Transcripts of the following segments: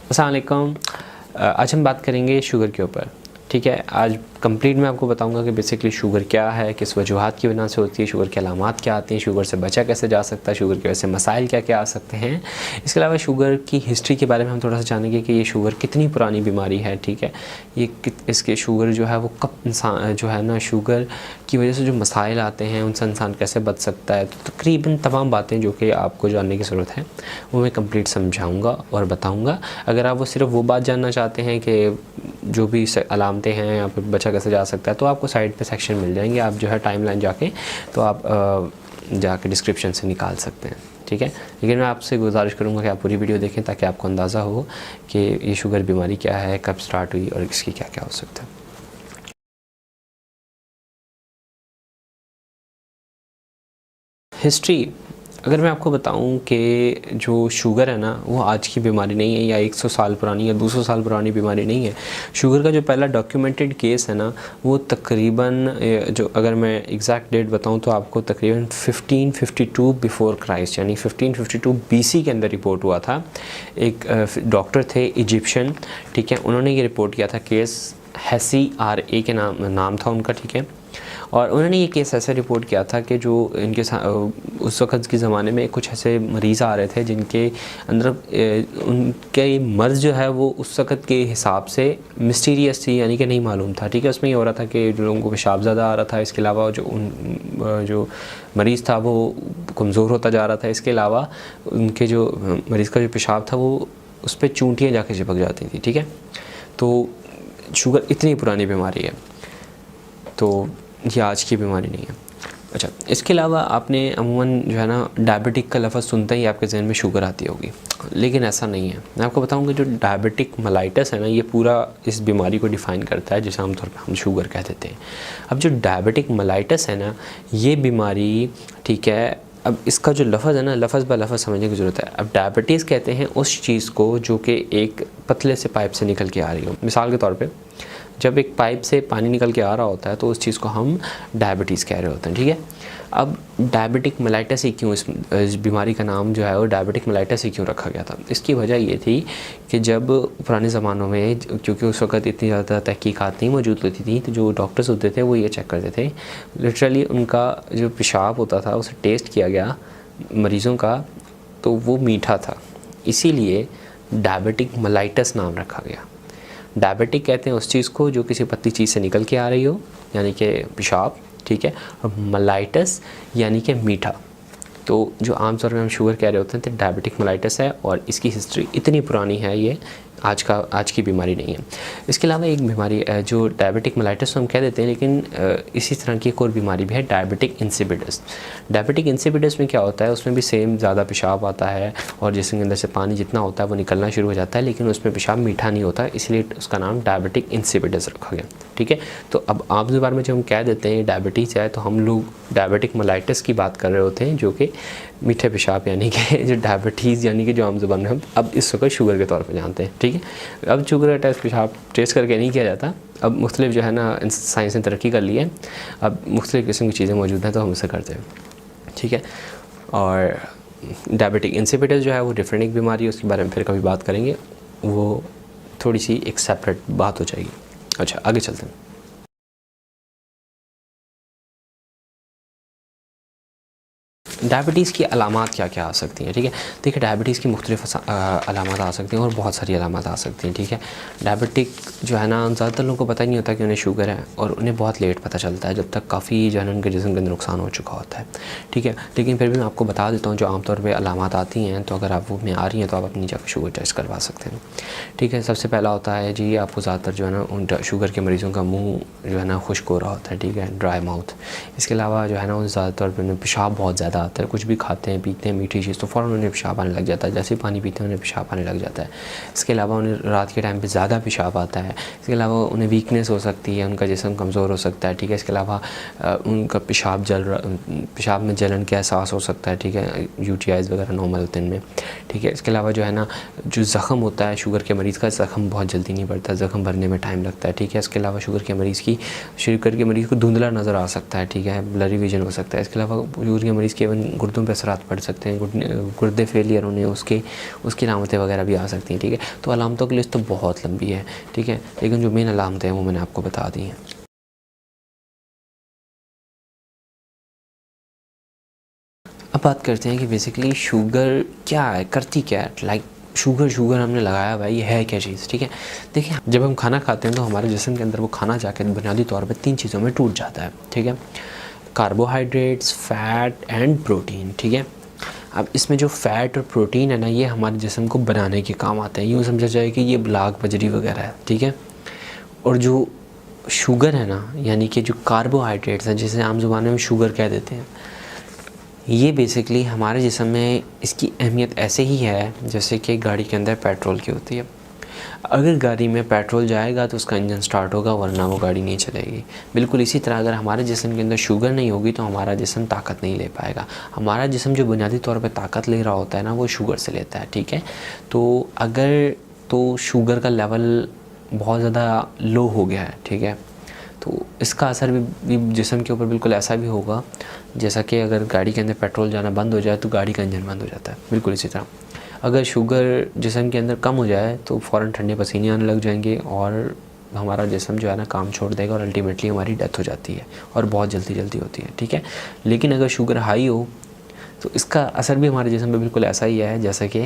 अस्सलाम वालेकुम। आज हम बात करेंगे शुगर के ऊपर। ठीक है, आज कंप्लीट मैं आपको बताऊंगा कि बेसिकली शुगर क्या है, किस वजूहात की वजह से होती है, शुगर के अलामात क्या आती हैं, शुगर से बचा कैसे जा सकता है, शुगर की वजह से मसाइल क्या क्या आ सकते हैं। इसके अलावा शुगर की हिस्ट्री के बारे में हम थोड़ा सा जानेंगे कि ये शुगर कितनी पुरानी बीमारी है। ठीक है, ये इसके शुगर जो है वो कब इंसान जो है ना, शुगर की वजह से जो मसाइल आते हैं उनसे इंसान कैसे बच सकता है। तो तकरीबन तमाम बातें जो कि आपको जानने की ज़रूरत है वो मैं कंप्लीट समझाऊँगा और बताऊँगा। अगर आप वो सिर्फ वो बात जानना चाहते हैं कि जो भी अलामतें हैं या फिर बचा कैसे जा सकता है, तो आपको साइड पे सेक्शन मिल जाएंगे। आप जो है टाइमलाइन जाके तो आप जाके डिस्क्रिप्शन से निकाल सकते हैं। ठीक है, लेकिन मैं आपसे गुजारिश करूंगा कि आप पूरी वीडियो देखें ताकि आपको अंदाज़ा हो कि ये शुगर बीमारी क्या है, कब स्टार्ट हुई और इसकी क्या क्या हो सकता है। हिस्ट्री अगर मैं आपको बताऊं कि जो शुगर है ना वो आज की बीमारी नहीं है या 100 साल पुरानी या 200 साल पुरानी बीमारी नहीं है। शुगर का जो पहला डॉक्यूमेंटेड केस है ना वो तकरीबन जो अगर मैं एग्जैक्ट डेट बताऊं तो आपको तकरीबन 1552 बिफोर क्राइस्ट यानी 1552 बीसी के अंदर रिपोर्ट हुआ था। एक डॉक्टर थे इजिप्शियन, ठीक है, उन्होंने ये रिपोर्ट किया था केस हेसी RA के नाम था उनका। ठीक है, और उन्होंने ये केस ऐसे रिपोर्ट किया था कि जो इनके उस वक़्त के ज़माने में कुछ ऐसे मरीज़ आ रहे थे जिनके अंदर उनके मर्ज़ जो है वो उस वक़्त के हिसाब से मिस्टीरियस थी, यानी कि नहीं मालूम था। ठीक है, उसमें ये हो रहा था कि जो लोगों को पेशाब ज़्यादा आ रहा था, इसके अलावा जो मरीज़ था वो कमज़ोर होता जा रहा था। इसके अलावा उनके जो मरीज़ का जो पेशाब था वो उस पर चूंटियाँ जाके चिपक जाती थी। ठीक है, तो शुगर इतनी पुरानी बीमारी है, तो ये आज की बीमारी नहीं है। अच्छा, इसके अलावा आपने अमूमन जो है ना डायबिटिक का लफ्ज़ सुनते ही आपके जहन में शुगर आती होगी, लेकिन ऐसा नहीं है। मैं आपको बताऊंगा जो डायबिटिक मेलाइटस है ना ये पूरा इस बीमारी को डिफ़ाइन करता है, जिसे आमतौर पर हम शुगर कह देते हैं। अब जो डायबिटिक मेलाइटस है ना ये बीमारी, ठीक है, अब इसका जो लफ्ज़ है ना लफ्ज़ ब लफ्ज़ समझने की ज़रूरत है। अब डायबिटीज़ कहते हैं उस चीज़ को जो कि एक पतले से पाइप से निकल के आ रही हो। मिसाल के तौर पे जब एक पाइप से पानी निकल के आ रहा होता है तो उस चीज़ को हम डायबिटीज़ कह रहे होते हैं। ठीक है, अब डायबिटिक मेलाइटस ही क्यों, इस बीमारी का नाम जो है वो डायबिटिक मेलाइटस ही क्यों रखा गया था? इसकी वजह ये थी कि जब पुराने ज़मानों में, क्योंकि उस वक़्त इतनी ज़्यादा तहकीकात नहीं मौजूद होती थी, तो जो डॉक्टर्स होते थे वो ये चेक करते थे, लिटरली उनका जो पेशाब होता था उसे टेस्ट किया गया मरीज़ों का तो वो मीठा था, इसीलिए डायबिटिक मेलाइटस नाम रखा गया। डायबिटिक कहते हैं उस चीज़ को जो किसी पतली चीज़ से निकल के आ रही हो, यानी कि पेशाब। ठीक है, और मेलाइटस यानी कि मीठा। तो जो आमतौर पर हम शुगर कह रहे होते हैं तो डायबिटिक मेलाइटस है, और इसकी हिस्ट्री इतनी पुरानी है, ये आज की बीमारी नहीं है। इसके अलावा एक बीमारी जो डायबिटिक मेलाइटस हम कह देते हैं, लेकिन इसी तरह की एक और बीमारी भी है, डायबिटिक इंसिपिडस। डायबिटिक इंसिपिडस में क्या होता है, उसमें भी सेम ज़्यादा पेशाब आता है और जिसके अंदर से पानी जितना होता है वो निकलना शुरू हो जाता है, लेकिन उसमें पेशाब मीठा नहीं होता, इसलिए उसका नाम डायबिटिक इंसिपिडस रखा गया। ठीक है, तो अब आप ज़ुबान में जब हम कह देते हैं डायबिटीज़ है तो हम लोग डायबिटिक मेलाइटस की बात कर रहे होते हैं, जो कि मीठे पेशाब यानी कि जो डायबिटीज़ यानी कि जो आम ज़ुबान में हम अब इस वक्त शुगर के तौर पे जानते हैं। ठीक है, अब शुगर का टेस्ट पेशाब टेस्ट करके नहीं किया जाता, अब मुख्तलिफ जो है ना साइंस ने तरक्की कर ली है, अब मुख्तलिफ किस्म की चीज़ें मौजूद हैं तो हम उसे करते हैं। ठीक है, और डायबिटिक इंसिपिडस जो है वो डिफरेंट एक बीमारी है, उसके बारे में फिर कभी बात करेंगे, वो थोड़ी सी एक सेपरेट बात हो जाएगी। अच्छा, आगे चलते हैं। डायबिटीज़ की अलामात क्या क्या आ सकती हैं? ठीक है, देखिए डायबिटीज़ की मुख्तलिफ अलामात आ सकती हैं और बहुत सारी अलामात आ सकती हैं। ठीक है, डायबिटिक जो है ना ज़्यादातर लोगों को पता ही नहीं होता कि उन्हें शुगर है, और उन्हें बहुत लेट पता चलता है, जब तक काफ़ी जो है ना उनके जिस्म के अंदर नुकसान हो चुका होता है। ठीक है, लेकिन फिर भी मैं आपको बता देता हूँ जो आमतौर पर अलामात आती हैं, तो अगर आप वो में आ रही हैं तो आप अपनी जाकर शुगर टेस्ट करवा सकते हैं। ठीक है, सबसे पहला होता है जी आपको ज़्यादातर जो है ना उन शुगर के मरीज़ों का मुँह जो है ना खुश्क हो रहा होता है। ठीक है, ड्राई माउथ। इसके अलावा जो है ना ज़्यादातर पेशाब बहुत ज़्यादा आता है, कुछ भी खाते हैं पीते हैं मीठी चीज़ तो फ़ौरन उन्हें पेशाब आने लग जाता है, जैसे ही पानी पीते हैं उन्हें पेशाब आने लग जाता है। इसके अलावा उन्हें रात के टाइम पे ज़्यादा पेशाब आता है। इसके अलावा उन्हें वीकनेस हो सकती है, उनका जिस्म कमज़ोर हो सकता है। ठीक है, इसके अलावा उनका पेशाब में जलन का एहसास हो सकता है। ठीक है, UTIs वगैरह नॉर्मल होते हैं इनमें। ठीक है, इसके अलावा जो है ना जो ज़ख़म होता है शुगर के मरीज़ का, ज़ख़म बहुत जल्दी नहीं बढ़ता, ज़ख़म भरने में टाइम लगता है। ठीक है, इसके अलावा शुगर के मरीज़ को धुंधला नज़र आ सकता है। ठीक है, ब्लरी विजन हो सकता है। इसके अलावा शुगर के मरीज़ की इवन गुर्दों पे असरात पड़ सकते हैं, गुर्दे फेलियर होने उसकी अलामतें वगैरह भी आ सकती हैं। ठीक है, तो अलामतों की लिस्ट तो बहुत लंबी है। ठीक है, लेकिन जो मेन अलामतें हैं वो मैंने आपको बता दी हैं। अब बात करते हैं कि बेसिकली शुगर क्या है, करती क्या है। लाइक शुगर हमने लगाया भाई, ये है क्या चीज़। ठीक है, देखिए जब हम खाना खाते हैं तो हमारे जिस्म के अंदर वो खाना जाके बुनियादी तौर पे 3 चीज़ों में टूट जाता है। ठीक है, कार्बोहाइड्रेट्स, फैट एंड प्रोटीन। ठीक है, अब इसमें जो फैट और प्रोटीन है ना, ये हमारे जिस्म को बनाने के काम आते हैं। यूँ समझा जाए कि ये ब्लाक बजरी वगैरह है। ठीक है, और जो शुगर है ना, यानी कि जो कार्बोहाइड्रेट्स हैं, जिसे आम ज़ुबान में शुगर कह देते हैं, ये बेसिकली हमारे जिस्म में इसकी अहमियत ऐसे ही है जैसे कि गाड़ी के अंदर पेट्रोल की होती है। अगर गाड़ी में पेट्रोल जाएगा तो उसका इंजन स्टार्ट होगा, वरना वो गाड़ी नहीं चलेगी। बिल्कुल इसी तरह अगर हमारे जिस्म के अंदर शुगर नहीं होगी तो हमारा जिस्म ताकत नहीं ले पाएगा। हमारा जिस्म जो बुनियादी तौर पे ताकत ले रहा होता है ना, वो शुगर से लेता है। ठीक है, तो अगर तो शुगर का लेवल बहुत ज़्यादा लो हो गया है, ठीक है, तो इसका असर भी जिस्म के ऊपर बिल्कुल ऐसा भी होगा जैसा कि अगर गाड़ी के अंदर पेट्रोल जाना बंद हो जाए तो गाड़ी का इंजन बंद हो जाता है। बिल्कुल इसी तरह अगर शुगर जिस्म के अंदर कम हो जाए तो फ़ौरन ठंडे पसीने आने लग जाएंगे और हमारा जिस्म जो है ना काम छोड़ देगा और अल्टीमेटली हमारी डेथ हो जाती है, और बहुत जल्दी होती है। ठीक है, लेकिन अगर शुगर हाई हो तो इसका असर भी हमारे जिस्म पे बिल्कुल ऐसा ही है जैसा कि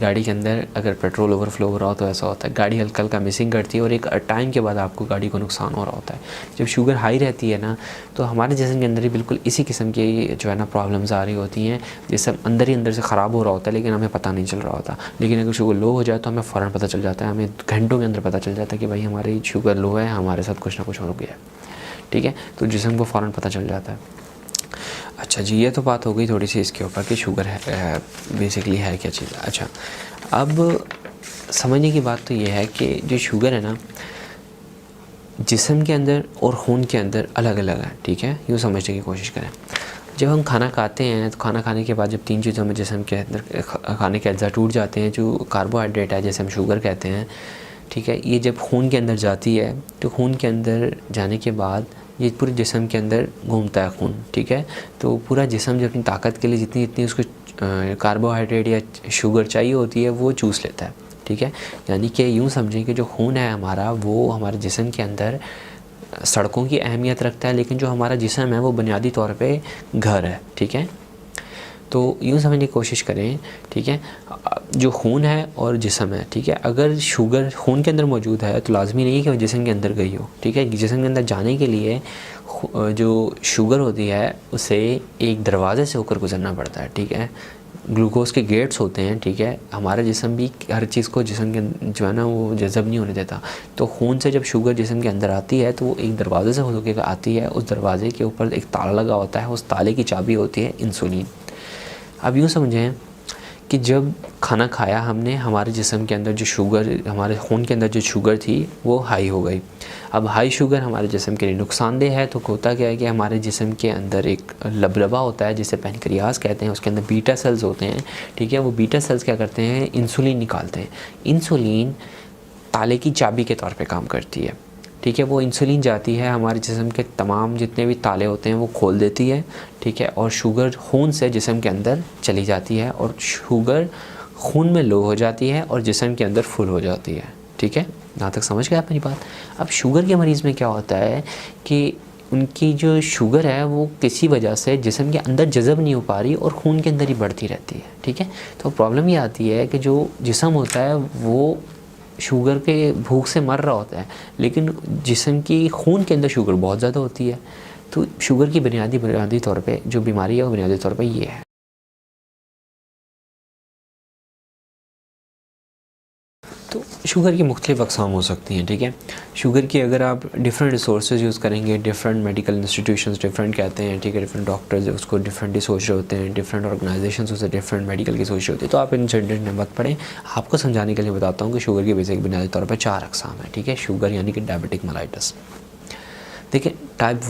गाड़ी के अंदर अगर पेट्रोल ओवरफ्लो हो रहा हो तो ऐसा होता है, गाड़ी हल्का हल्का मिसिंग करती है और एक टाइम के बाद आपको गाड़ी को नुकसान हो रहा होता है। जब शुगर हाई रहती है ना तो हमारे जिस्म के अंदर ही बिल्कुल इसी किस्म की जो है ना प्रॉब्लम्स आ रही होती हैं, जिससे अंदर ही अंदर से ख़राब हो रहा होता है लेकिन हमें पता नहीं चल रहा होता। लेकिन अगर शुगर लो हो जाए तो हमें फ़ौरन पता चल जाता है, हमें घंटों के अंदर पता चल जाता है कि भाई हमारी शुगर लो है, हमारे साथ कुछ ना कुछ हो गया है। ठीक है, तो जिस्म को फ़ौरन पता चल जाता है। अच्छा जी, ये तो बात हो गई थोड़ी सी इसके ऊपर कि शुगर है बेसिकली है क्या चीज़। अच्छा, अब समझने की बात तो ये है कि जो शुगर है ना जिस्म के अंदर और खून के अंदर अलग अलग है। ठीक है, यूँ समझने की कोशिश करें। जब हम खाना खाते हैं तो खाना खाने के बाद जब 3 चीज़ों में जिस्म के अंदर खाने के अज्जा टूट जाते हैं, जो कार्बोहाइड्रेट है जैसे हम शुगर कहते हैं, ठीक है, ये जब खून के अंदर जाती है तो खून के अंदर जाने के बाद ये पूरे जिस्म के अंदर घूमता है खून। ठीक है, तो पूरा जिस्म जो अपनी ताकत के लिए जितनी उसको कार्बोहाइड्रेट या शुगर चाहिए होती है वो चूस लेता है। ठीक है, यानी कि यूँ समझें कि जो खून है हमारा वो हमारे जिस्म के अंदर सड़कों की अहमियत रखता है, लेकिन जो हमारा जिस्म है वो बुनियादी तौर पे घर है। ठीक है, तो यूँ समझने की कोशिश करें। ठीक है, जो खून है और जिस्म है, ठीक है, अगर शुगर खून के अंदर मौजूद है तो लाजमी नहीं है कि वो जिस्म के अंदर गई हो। ठीक है, जिस्म के अंदर जाने के लिए जो शुगर होती है उसे एक दरवाज़े से होकर गुजरना पड़ता है। ठीक है, ग्लूकोज के गेट्स होते हैं। ठीक है, हमारा जिस्म भी हर चीज़ को जिस्म के जो है ना वो जज़ब नहीं होने देता। तो खून से जब शुगर जिस्म के अंदर आती है तो वो एक दरवाज़े से होकर आती है, उस दरवाज़े के ऊपर एक ताला लगा होता है, उस ताले की चाबी होती है इंसुलिन। अब यूँ समझें कि जब खाना खाया हमने, हमारे जिस्म के अंदर जो शुगर, हमारे खून के अंदर जो शुगर थी वो हाई हो गई। अब हाई शुगर हमारे जिस्म के लिए नुकसानदेह है। तो होता क्या है कि हमारे जिस्म के अंदर एक लबलबा होता है जिसे पैनक्रियास कहते हैं, उसके अंदर बीटा सेल्स होते हैं। ठीक है, वो बीटा सेल्स क्या करते हैं, इंसुलिन निकालते हैं। इंसुलिन ताले की चाबी के तौर पे काम करती है। ठीक है, वो इंसुलिन जाती है हमारे जिस्म के तमाम जितने भी ताले होते हैं वो खोल देती है। ठीक है, और शुगर खून से जिस्म के अंदर चली जाती है और शुगर खून में लो हो जाती है और जिस्म के अंदर फुल हो जाती है। ठीक है, यहाँ तक समझ गए आप मेरी बात। अब शुगर के मरीज़ में क्या होता है कि उनकी जो शुगर है वो किसी वजह से जिस्म के अंदर जज़ब नहीं हो पा रही और खून के अंदर ही बढ़ती रहती है। ठीक है, तो प्रॉब्लम ये आती है कि जो जिस्म होता है वो शुगर के भूख से मर रहा होता है, लेकिन जिस्म की खून के अंदर शुगर बहुत ज़्यादा होती है। तो शुगर की बुनियादी तौर पे जो बीमारी है वो बुनियादी तौर पे ये है। तो शुगर की मुख्तलिफ़ अक़साम हो सकती हैं। ठीक है, शुगर की अगर आप डिफरेंट रिसोर्सेज यूज़ करेंगे, डिफरेंट मेडिकल इंस्टीट्यूशंस डिफरेंट कहते हैं। ठीक है, डिफरेंट डॉक्टर्स उसको डिफरेंटली सोच रहे होते हैं, डिफरेंट ऑर्गेनाइजेशंस उसे डिफरेंट मेडिकल की सोच रही होती है। तो आप इन झंझट में मत पड़ें। आपको समझाने के लिए बताता हूँ कि शुगर की बेसिक बुनियादी तौर पर 4 अक़साम है। ठीक है, शुगर यानी कि डायबिटिक मेलाइटस। देखिए, टाइप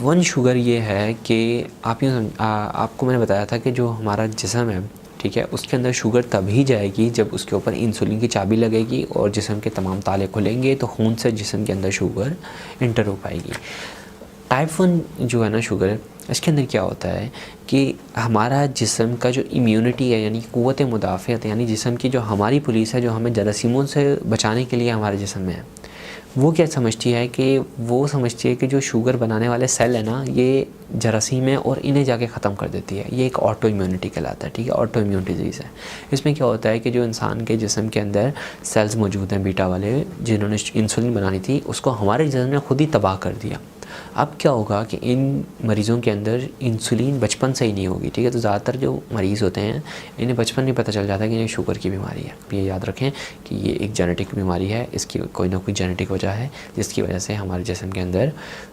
1 शुगर ये है कि आपको मैंने बताया था कि जो हमारा जिस्म है, ठीक है, उसके अंदर शुगर तभी जाएगी जब उसके ऊपर इंसुलिन की चाबी लगेगी और जिस्म के तमाम ताले खुलेंगे तो खून से जिस्म के अंदर शुगर इंटर हो पाएगी। टाइप 1 जो है ना शुगर है, इसके अंदर क्या होता है कि हमारा जिस्म का जो इम्यूनिटी है, यानी क़ुव्वत मुदाफ़अत, यानी जिस्म की जो हमारी पुलिस है, जो हमें जरासीमों से बचाने के लिए हमारे जिस्म में है, वो क्या समझती है कि वो समझती है कि जो शुगर बनाने वाले सेल है ना, ये जरासीम है और इन्हें जाके ख़त्म कर देती है। ये एक ऑटो इम्यूनिटी कहलाता है, ठीक है, ऑटो इम्यून डिजीज़ है। इसमें क्या होता है कि जो इंसान के जिस्म के अंदर सेल्स मौजूद हैं बीटा वाले, जिन्होंने इंसुलिन बनानी थी, उसको हमारे जिस्म ने खुद ही तबाह कर दिया। अब क्या होगा कि इन मरीज़ों के अंदर इंसुलिन बचपन से ही नहीं होगी, ठीक है। तो ज़्यादातर जो मरीज़ होते हैं, इन्हें बचपन में पता चल जाता है कि इन्हें शुगर की बीमारी है। ये याद रखें कि ये एक जेनेटिक बीमारी है, इसकी कोई ना कोई जेनेटिक वजह है, जिसकी वजह से हमारे जिस्म के अंदर,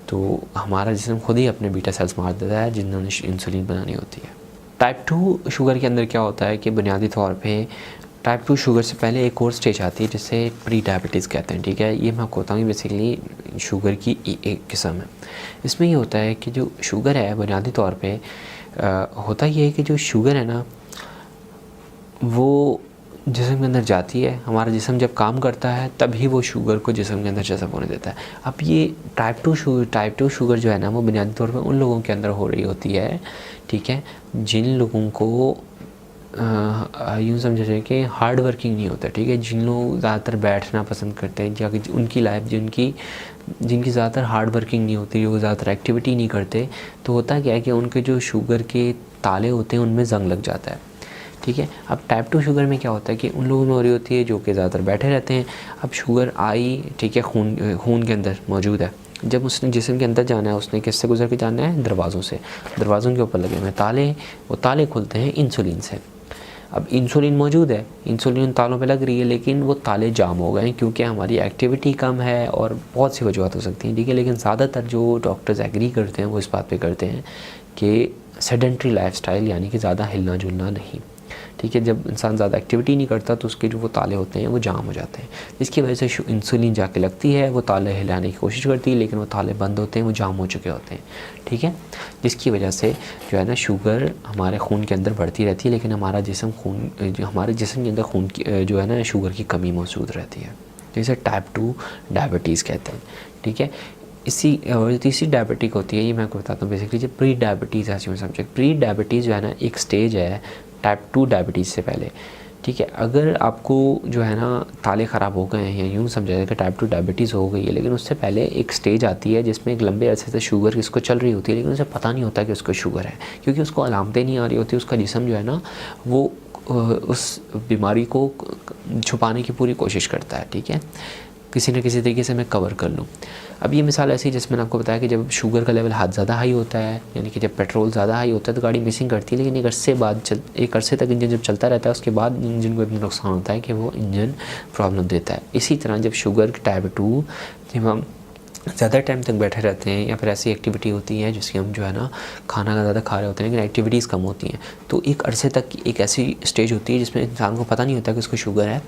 तो हमारा जिस्म खुद ही अपने बीटा सेल्स मार देता है जिन्होंने इंसुलिन बनानी होती है। टाइप 2 शुगर के अंदर क्या होता है कि बुनियादी तौर पे टाइप 2 शुगर से पहले एक और स्टेज आती है जिसे प्री डायबिटीज़ कहते हैं, ठीक है। ये मैं आपको बताऊँ, बेसिकली शुगर की एक किस्म है। इसमें ये होता है कि जो शुगर है बुनियादी तौर पे होता ये है कि जो शुगर है ना, वो जिस्म के अंदर जाती है, हमारा जिस्म जब काम करता है तभी वो शुगर को जिस्म के अंदर जज़ब होने देता है। अब ये टाइप 2 शुगर जो है ना, वो बुनियादी तौर पे उन लोगों के अंदर हो रही होती है, ठीक है, जिन लोगों को यूँ समझे कि हार्ड वर्किंग नहीं होता, ठीक है, जिन लोग ज़्यादातर बैठना पसंद करते हैं, या कि उनकी लाइफ जिनकी ज़्यादातर हार्ड वर्किंग नहीं होती, वो ज़्यादातर एक्टिविटी नहीं करते, तो होता क्या है कि उनके जो शुगर के ताले होते हैं उनमें जंग लग जाता है, ठीक है। अब टाइप 2 शुगर में क्या होता है कि उन लोगों में हो रही होती है जो कि ज़्यादातर बैठे रहते हैं। अब शुगर आई, ठीक है, खून के अंदर मौजूद है, जब उसने जिस्म के अंदर जाना है, उसने किससे गुजर के जाना है? दरवाज़ों से। दरवाज़ों के ऊपर लगे हुए ताले, वो ताले खुलते हैं इंसुलिन से। अब इंसुलिन मौजूद है, इंसुलिन तालों पे लग रही है, लेकिन वो ताले जाम हो गए हैं क्योंकि हमारी एक्टिविटी कम है और बहुत सी वजूहत हो सकती हैं, ठीक है। लेकिन ज़्यादातर जो डॉक्टर्स एग्री करते हैं वो इस बात पे करते हैं कि सेडेंट्री लाइफस्टाइल, यानी कि ज़्यादा हिलना जुलना नहीं, ठीक है। जब इंसान ज़्यादा एक्टिविटी नहीं करता तो उसके जो वो ताले होते हैं वो जाम हो जाते हैं, जिसकी वजह से इंसुलिन जाके लगती है, वो ताले हिलाने की कोशिश करती है, लेकिन वो ताले बंद होते हैं, वो जाम हो चुके होते हैं, ठीक है। जिसकी वजह से जो है ना शुगर हमारे खून के अंदर बढ़ती रहती है, लेकिन हमारे जिस्म के अंदर खून की जो है ना शुगर की कमी मौजूद रहती है, जिसे टाइप 2 डायबिटीज़ कहते हैं, ठीक है। इसी और तीसरी डायबिटिक होती है, ये मैं आपको बताता हूँ बेसिकली, जो प्री डायबिटीज़ है। समझे, प्री डायबिटीज़ जो है ना एक स्टेज है टाइप 2 डायबिटीज़ से पहले, ठीक है। अगर आपको जो है ना ताले ख़राब हो गए हैं, या यूँ समझा जाए कि टाइप 2 डायबिटीज़ हो गई है, लेकिन उससे पहले एक स्टेज आती है जिसमें एक लंबे अरसे से शुगर इसको चल रही होती है, लेकिन उसे पता नहीं होता कि उसको शुगर है, क्योंकि उसको अलामतें नहीं आ रही होती। उसका जिस्म जो है ना वो उस बीमारी को छुपाने की पूरी कोशिश करता है, ठीक है, किसी न किसी तरीके से मैं कवर कर लूँ। अब ये मिसाल ऐसी, जैसे मैंने आपको बताया कि जब शुगर का लेवल हाथ ज़्यादा हाई होता है, यानी कि जब पेट्रोल ज़्यादा हाई होता है तो गाड़ी मिसिंग करती है, लेकिन एक अरसे तक इंजन जब चलता रहता है, उसके बाद इंजन को इतना नुकसान होता है कि वो इंजन प्रॉब्लम देता है। इसी तरह जब शुगर टाइप 2 जब हम ज़्यादा टाइम तक बैठे रहते हैं, या फिर ऐसी एक्टिविटी होती है जिसकी हम जो है ना खाना ज़्यादा खा रहे होते हैं लेकिन एक्टिविटीज़ कम होती हैं, तो एक अरसे तक एक ऐसी स्टेज होती है जिसमें इंसान को पता नहीं होता कि उसको शुगर है,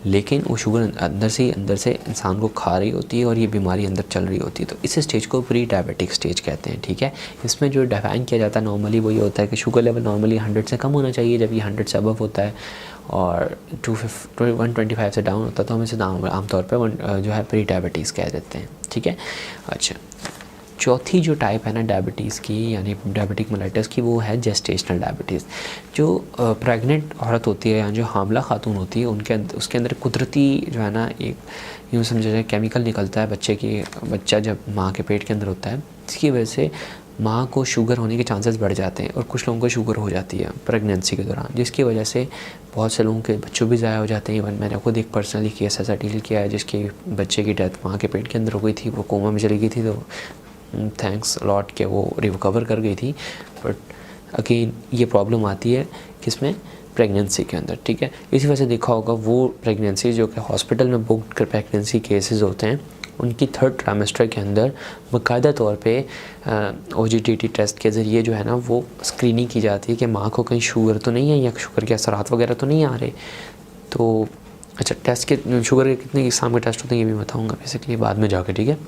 लेकिन वो शुगर अंदर से इंसान को खा रही होती है और ये बीमारी अंदर चल रही होती है। तो इस स्टेज को प्री डायबिटिक स्टेज कहते हैं, ठीक है। इसमें जो डिफाइन किया जाता है नॉर्मली वो ये होता है कि शुगर लेवल नॉर्मली 100 से कम होना चाहिए, जब ये 100 से अबव होता है, और 125 से डाउन होता है तो हम इसे आमतौर पर जो है प्री डायबिटीज़ कह देते हैं, ठीक है। अच्छा, चौथी जो टाइप है ना डायबिटीज़ की, यानी डायबिटिक मेलाइटस की, वो है जेस्टेशनल डायबिटीज़। जो प्रेग्नेंट औरत होती है या जो हामला खातून होती है उसके अंदर कुदरती जो है ना एक यूँ समझा जाए केमिकल निकलता है बच्चा जब माँ के पेट के अंदर होता है, जिसकी वजह से माँ को शुगर होने के चांसेस बढ़ जाते हैं, और कुछ लोगों को शुगर हो जाती है प्रेगनेंसी के दौरान, जिसकी वजह से बहुत से लोगों के बच्चों भी ज़ाया हो जाते हैं। इवन मैंने खुद एक पर्सनली केस ऐसा डील किया है जिसके बच्चे की डेथ माँ के पेट के अंदर हो गई थी, वो कोमा में चली गई थी, तो थैंक्स लॉट के वो रिकवर कर गई थी। बट अगेन ये प्रॉब्लम आती है किसमें? प्रेगनेंसी के अंदर, ठीक है। इसी वजह से देखा होगा वो प्रेगनेंसी जो कि हॉस्पिटल में बुक कर प्रेगनेंसी केसेस होते हैं, उनकी 3rd ट्राइमेस्टर के अंदर बाकायदा तौर पे OGTT टेस्ट के ज़रिए जो है ना वो स्क्रीनिंग की जाती है कि माँ को कहीं शुगर तो नहीं है या शुगर के असरात वगैरह तो नहीं आ रहे। तो अच्छा, टेस्ट के शुगर के कितने किस्म के टेस्ट होते हैं ये भी बताऊँगा बेसिकली बाद में जाकर, ठीक है।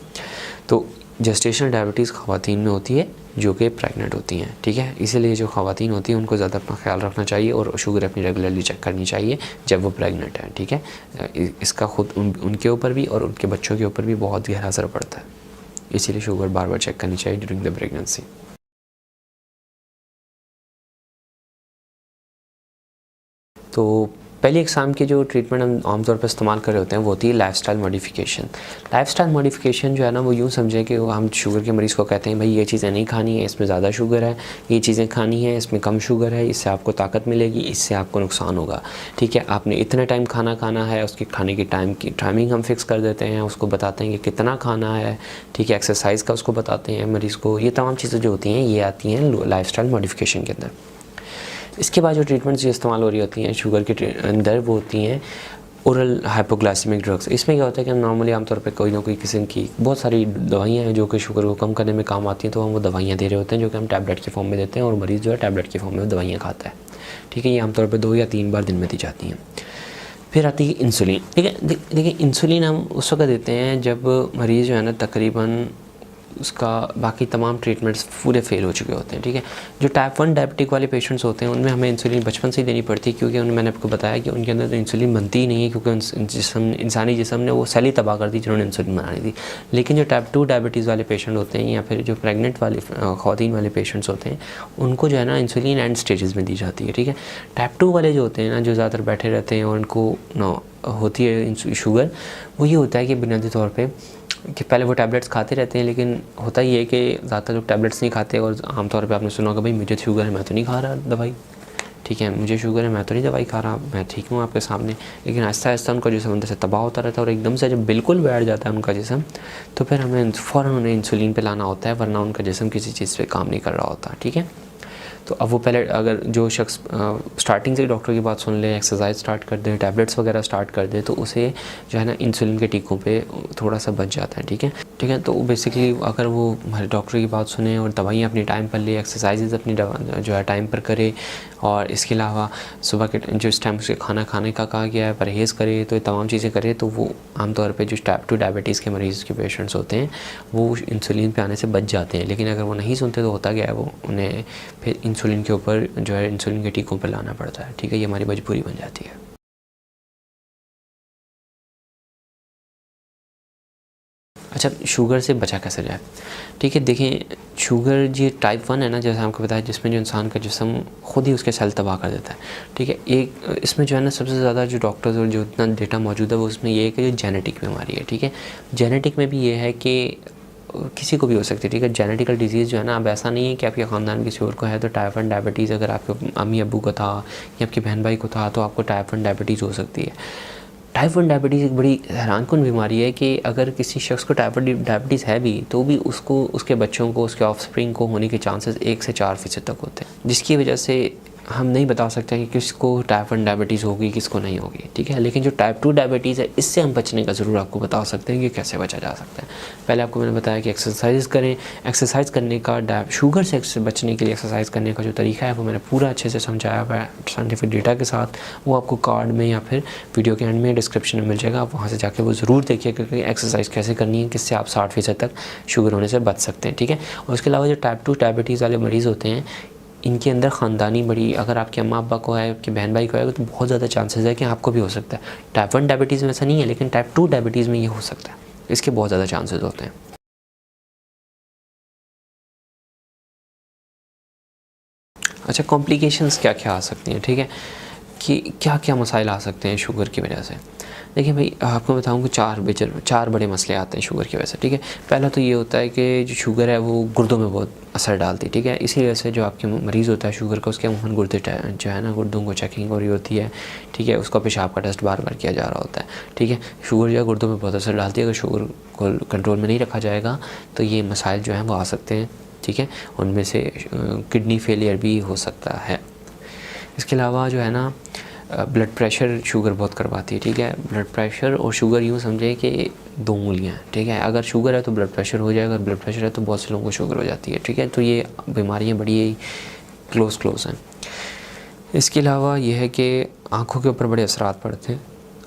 तो जेस्टेशनल डायबिटीज़ ख़वातीन में होती है जो कि प्रेग्नेंट होती हैं, ठीक है। इसीलिए जो ख़वातीन होती हैं उनको ज़्यादा अपना ख्याल रखना चाहिए और शुगर अपनी रेगुलरली चेक करनी चाहिए जब वो प्रेग्नेंट है, ठीक है। इसका खुद उनके ऊपर भी और उनके बच्चों के ऊपर भी बहुत गहरा असर पड़ता है। इसीलिए शुगर बार बार चेक करनी चाहिए ड्यूरिंग द प्रेगनेंसी। तो पहली एग्ज़ाम की जो ट्रीटमेंट हम आमतौर पर इस्तेमाल कर रहे होते हैं वो होती है लाइफस्टाइल मॉडिफिकेशन। लाइफस्टाइल मॉडिफिकेशन जो है ना वो यूँ समझें कि हम शुगर के मरीज़ को कहते हैं भाई ये चीज़ें नहीं खानी है, इसमें ज़्यादा शुगर है, ये चीज़ें खानी है, इसमें कम शुगर है, इससे आपको ताकत मिलेगी, इससे आपको नुकसान होगा। ठीक है, आपने इतने टाइम खाना खाना है, उसके खाने की टाइमिंग हम फिक्स कर देते हैं, उसको बताते हैं कि कितना खाना है। ठीक है, एक्सरसाइज का उसको बताते हैं मरीज़ को। ये तमाम चीज़ें जो होती हैं ये आती हैं लाइफस्टाइल मॉडिफिकेशन के अंदर। इसके बाद जो ट्रीटमेंट्स जो इस्तेमाल हो रही होती हैं शुगर के अंदर वो होती हैं ओरल हाइपोग्लाइसेमिक ड्रग्स। इसमें क्या होता है कि हम नॉर्मली आमतौर पे कोई ना कोई किस्म की बहुत सारी दवाइयाँ हैं जो कि शुगर को कम करने में काम आती हैं, तो हम वो दवाइयाँ दे रहे होते हैं जो कि हम टैबलेट के फॉर्म में देते हैं और मरीज़ जो है टैबलेट के फॉर्म में दवाइयाँ खाता है। ठीक है, ये आमतौर पर 2 या 3 बार दिन में दी जाती हैं। फिर आती है इंसुलिन। ठीक है, देखिए इंसुलिन हम उस वक्त देते हैं जब मरीज़ जो है ना तकरीबन उसका बाकी तमाम ट्रीटमेंट्स पूरे फेल हो चुके होते हैं। ठीक है, जो टाइप 1 डायबिटिक वाले पेशेंट्स होते हैं उनमें हमें इंसुलिन बचपन से ही देनी पड़ती है, क्योंकि मैंने आपको बताया कि उनके अंदर तो इंसुलिन बनती ही नहीं है, क्योंकि इंसानी जिस्म ने वो सेल ही तबाह कर दी जिन्होंने इंसुलिन बनानी थी। लेकिन जो टाइप 2 डायबिटीज़ वाले पेशेंट होते हैं या फिर जो प्रेगनेंट वाले ख़वातीन वाले पेशेंट्स होते हैं उनको जो है ना इंसुलिन एंड स्टेजेस में दी जाती है। ठीक है, टाइप 2 वाले जो होते हैं ना जो ज़्यादातर बैठे रहते हैं और उनको होती है शुगर, वो ये होता है कि बुनियादी तौर पर कि पहले वो टैबलेट्स खाते रहते हैं, लेकिन होता ही है कि ज़्यादातर लोग टैबलेट्स नहीं खाते और आमतौर पे आपने सुना होगा भाई मुझे शुगर है मैं तो नहीं खा रहा दवाई। ठीक है, मुझे शुगर है मैं तो नहीं दवाई खा रहा, मैं ठीक हूँ आपके सामने। लेकिन आहिस्ता आहिस्ता उनका जिस्म अंदर से तबाह होता रहता है और एकदम से जब बिल्कुल बैठ जाता है उनका जिस्म, तो फिर हमें फ़ौरन उन्हें इंसुलिन पे लाना होता है, वरना उनका जिस्म किसी चीज़ पे काम नहीं कर रहा होता। ठीक है, तो अब वो पहले अगर जो शख्स स्टार्टिंग से डॉक्टर की बात सुन ले, एक्सरसाइज स्टार्ट कर दे, टैबलेट्स वगैरह स्टार्ट कर दे, तो उसे जो है ना इंसुलिन के टीकों पे थोड़ा सा बच जाता है। ठीक है, तो बेसिकली अगर वो हमारे डॉक्टर की बात सुने और दवाइयाँ अपनी टाइम पर ले, एक्सरसाइजेज अपनी जो है टाइम पर करे, और इसके अलावा सुबह के जो इस टाइम से खाना खाने का कहा गया है परहेज़ करे, तो ये तमाम चीज़ें करे, तो वो आमतौर पर जो टाइप 2 डायबिटीज़ के मरीज़ के पेशेंट्स होते हैं वो इंसुलिन पे आने से बच जाते हैं। लेकिन अगर वो नहीं सुनते तो होता क्या है, वो उन्हें फिर इंसुलिन के ऊपर जो है इंसुलिन के टीकों पर लाना पड़ता है। ठीक है, ये हमारी मजबूरी बन जाती है। अच्छा, शुगर से बचा कैसे जाए? ठीक है, देखें शुगर जी टाइप 1 है ना, जैसे आपको बताया, जिसमें जो इंसान का जिस्म खुद ही उसके सेल तबाह कर देता है। ठीक है, एक इसमें जो है ना सबसे ज़्यादा जो डॉक्टर्स और जो इतना डेटा मौजूद है वो उसमें ये है कि जो जेनेटिक बीमारी है। ठीक है, जेनेटिक में भी ये है कि किसी को भी हो सकती है। ठीक है, जेनेटिकल डिजीज़ जो है ना, अब ऐसा नहीं है कि आपके ख़ानदान में किसी और को है तो टाइप 1 डायबिटीज़ अगर आपके अम्मी अब्बू को था या आपके बहन भाई को था तो आपको टाइप 1 डायबिटीज़ हो सकती है। टाइप 1 डायबिटीज़ एक बड़ी हैरानकुन बीमारी है कि अगर किसी शख्स को टाइप 1 डायबिटीज़ है भी तो भी उसको उसके बच्चों को उसके ऑफस्प्रिंग को होने के चांसेस 1 से 4% तक होते हैं, जिसकी वजह से हम नहीं बता सकते कि किसको टाइप 1 डायबिटीज़ होगी किसको नहीं होगी। ठीक है, लेकिन जो टाइप 2 डायबिटीज़ है इससे हम बचने का ज़रूर आपको बता सकते हैं कि कैसे बचा जा सकता है। पहले आपको मैंने बताया कि एक्सरसाइज करें। एक्सरसाइज करने का शुगर से बचने के लिए एक्सरसाइज करने का जो तरीका है वो मैंने पूरा अच्छे से समझाया हुआ है साइंटिफिक डेटा के साथ। वो आपको कार्ड में या फिर वीडियो के एंड में डिस्क्रिप्शन में मिल जाएगा, आप वहाँ से जाके वो ज़रूर देखिए क्योंकि एक्सरसाइज कैसे करनी है, किससे आप 60% तक शुगर होने से बच सकते हैं। ठीक है, और उसके अलावा जो टाइप 2 डायबिटीज़ वाले मरीज़ होते हैं इनके अंदर ख़ानदानी बड़ी, अगर आपके अम्मा अब्बा को है, आपके बहन भाई को है, तो बहुत ज़्यादा चांसेस है कि आपको भी हो सकता है। टाइप 1 डायबिटीज़ में ऐसा नहीं है, लेकिन टाइप 2 डायबिटीज़ में ये हो सकता है, इसके बहुत ज़्यादा चांसेस होते हैं। अच्छा, कॉम्प्लिकेशंस क्या क्या आ सकती हैं? ठीक है, कि क्या क्या मसाइल आ सकते हैं शुगर की वजह से। देखिए भाई, आपको बताऊँ कि 4 बड़े मसले आते हैं शुगर की वजह से। ठीक है, पहला तो ये होता है कि जो शुगर है वो गुर्दों में बहुत असर डालती है। ठीक है, इसी वजह से जो आपके मरीज़ होता है शुगर का उसके मुहन गुर्दे जो है ना गुर्दों को चेकिंग हो रही होती है। ठीक है, उसका पेशाब का टेस्ट बार बार किया जा रहा होता है। ठीक है, शुगर जो है गुर्दों में बहुत असर डालती है, अगर शुगर को कंट्रोल में नहीं रखा जाएगा तो ये मसाइल जो हैं वो आ सकते हैं। ठीक है, उनमें से किडनी फेलियर भी हो सकता है। इसके अलावा जो है ना ब्लड प्रेशर शुगर बहुत करवाती है। ठीक है, ब्लड प्रेशर और शुगर यूँ समझे कि 2 उंगलियाँ। ठीक है, अगर शुगर है तो ब्लड प्रेशर हो जाएगा, अगर ब्लड प्रेशर है तो बहुत से लोगों को शुगर हो जाती है। ठीक है, तो ये बीमारियाँ बड़ी क्लोज हैं। इसके अलावा ये है कि आँखों के ऊपर बड़े असरात पड़ते हैं।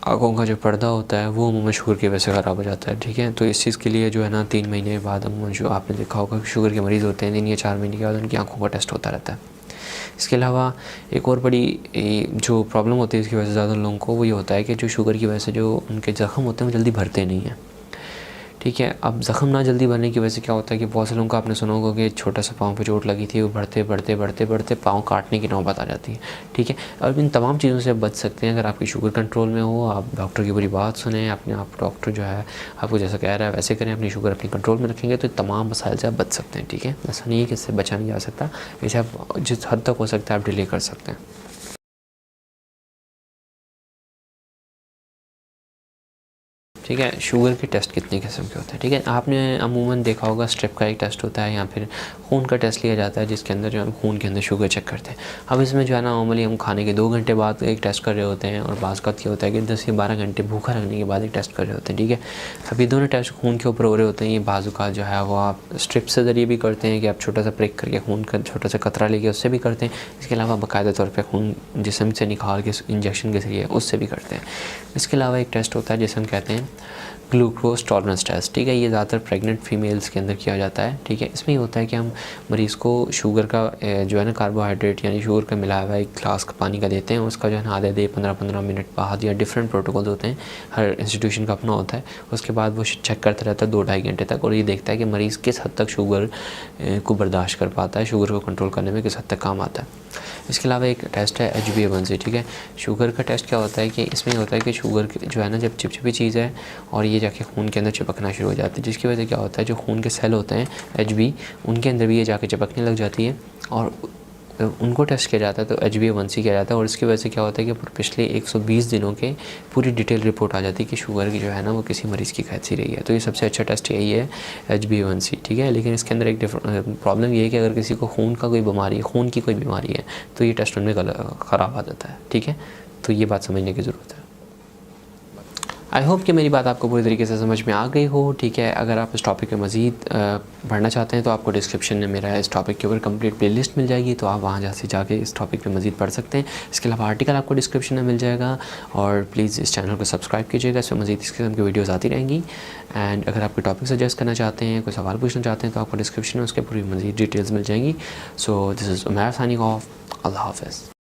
आँखों का जो पर्दा होता है वो अमूमन शुगर की वजह से ख़राब हो जाता है। ठीक है, तो इस चीज़ के लिए जो है ना 3 महीने बाद अमूमन जो आपने देखा होगा शुगर के मरीज़ होते हैं 3 या 4 महीने के बाद उनकी आँखों का टेस्ट होता रहता है। इसके अलावा एक और बड़ी जो प्रॉब्लम होती है इसकी वजह से ज़्यादा लोगों को वो ये होता है कि जो शुगर की वजह से जो उनके ज़ख्म होते हैं वो जल्दी भरते नहीं हैं। ठीक है। अब ज़ख्म ना जल्दी भरने की वजह से क्या होता है कि बहुत से लोगों को आपने सुना होगा कि छोटा सा पाँव पे चोट लगी थी, वो बढ़ते पाँव काटने की नौबत आ जाती है। ठीक है। और इन तमाम चीज़ों से बच सकते हैं अगर आपकी शुगर कंट्रोल में हो, आप डॉक्टर की पूरी बात सुने, अपने आप डॉक्टर जो है आपको जैसा कह रहा है वैसे करें, अपनी शुगर अपनी कंट्रोल में रखेंगे तो तमाम मसाइल से आप बच सकते हैं। ठीक है। ऐसा नहीं है कि इससे बचा नहीं जा सकता, इसे आप जिस हद तक हो सकता है आप डिले कर सकते हैं। ठीक है। शुगर के टेस्ट कितने किस्म के होते हैं? ठीक है। आपने अमूमन देखा होगा स्ट्रिप का एक टेस्ट होता है या फिर खून का टेस्ट लिया जाता है जिसके अंदर जो हम खून के अंदर शुगर चेक करते हैं। अब इसमें जो है ना नॉर्मली हम खाने के 2 घंटे बाद एक टेस्ट कर रहे होते हैं और बाज़ ये होता है कि 10 या 12 घंटे भूखा रखने के बाद एक टेस्ट कर रहे होते हैं। ठीक है। अब ये दोनों टेस्ट खून के ऊपर हो रहे होते हैं। ये बाजू का जो है वो आप स्ट्रिप से ज़रिए भी करते हैं कि आप छोटा सा प्रिक करके खून का छोटा सा कतरा लेके उससे भी करते हैं। इसके अलावा बाकायदा तौर पर खून जिस्म से निकाल के इंजेक्शन के ज़रिए उससे भी करते हैं। इसके अलावा एक टेस्ट होता है जिसे हम कहते हैं ग्लूकोज टॉलरेंस टेस्ट। ठीक है। ये ज़्यादातर प्रेग्नेंट फीमेल्स के अंदर किया जाता है। ठीक है। इसमें ये होता है कि हम मरीज़ को शुगर का जो है ना कार्बोहाइड्रेट यानी शुगर का मिलाया हुआ एक ग्लास का पानी का देते हैं, उसका जो है ना आधे 15-15 मिनट बाद या डिफरेंट प्रोटोकॉल होते हैं, हर इंस्टीट्यूशन का अपना होता है। उसके बाद वो चेक करता रहता है 2-2.5 घंटे तक और ये देखता है कि मरीज़ किस हद तक शुगर को बर्दाश्त कर पाता है, शुगर को कंट्रोल करने में किस हद तक काम आता है। इसके अलावा एक टेस्ट है HbA1c। ठीक है। शुगर का टेस्ट क्या होता है कि इसमें होता है कि शुगर जो है ना जब चिपचिपी चीज़ है और ये जाके खून के अंदर चिपकना शुरू हो जाती है, जिसकी वजह से क्या होता है जो खून के सेल होते हैं HB उनके अंदर भी ये जाके चिपकने लग जाती है और उनको टेस्ट किया जाता है तो HbA1c किया जाता है और इसकी वजह से क्या होता है कि पिछले 120 दिनों के पूरी डिटेल रिपोर्ट आ जाती है कि शुगर की जो है ना वो किसी मरीज़ की कैसी रही है। तो ये सबसे अच्छा टेस्ट यही है HbA1c। ठीक है। लेकिन इसके अंदर एक प्रॉब्लम ये है कि अगर किसी को खून की कोई बीमारी है तो ये टेस्ट उनमें ख़राब आ जाता है। ठीक है। तो ये बात समझने की ज़रूरत है। आई होप कि मेरी बात आपको पूरी तरीके से समझ में आ गई हो। ठीक है। अगर आप इस टॉपिक में मज़ीद पढ़ना चाहते हैं तो आपको डिस्क्रिप्शन में मेरा इस टॉपिक के ऊपर कंप्लीट प्लेलिस्ट मिल जाएगी, तो आप वहाँ जाके इस टॉपिक पे मज़ीद पढ़ सकते हैं। इसके अलावा आर्टिकल आपको डिस्क्रिप्शन में मिल जाएगा और प्लीज़ इस चैनल को सब्सक्राइब कीजिएगा, इसमें मज़ीद इस किस्म की वीडियोज़ आती रहेंगी। एंड अगर आप कोई टॉपिक सजेस्ट करना चाहते हैं, कोई सवाल पूछना चाहते हैं तो आपको डिस्क्रिप्शन में उसके पूरी मज़ीद डिटेल्स मिल जाएंगी। So this is Umair signing off. अल्लाह हाफ़िज़।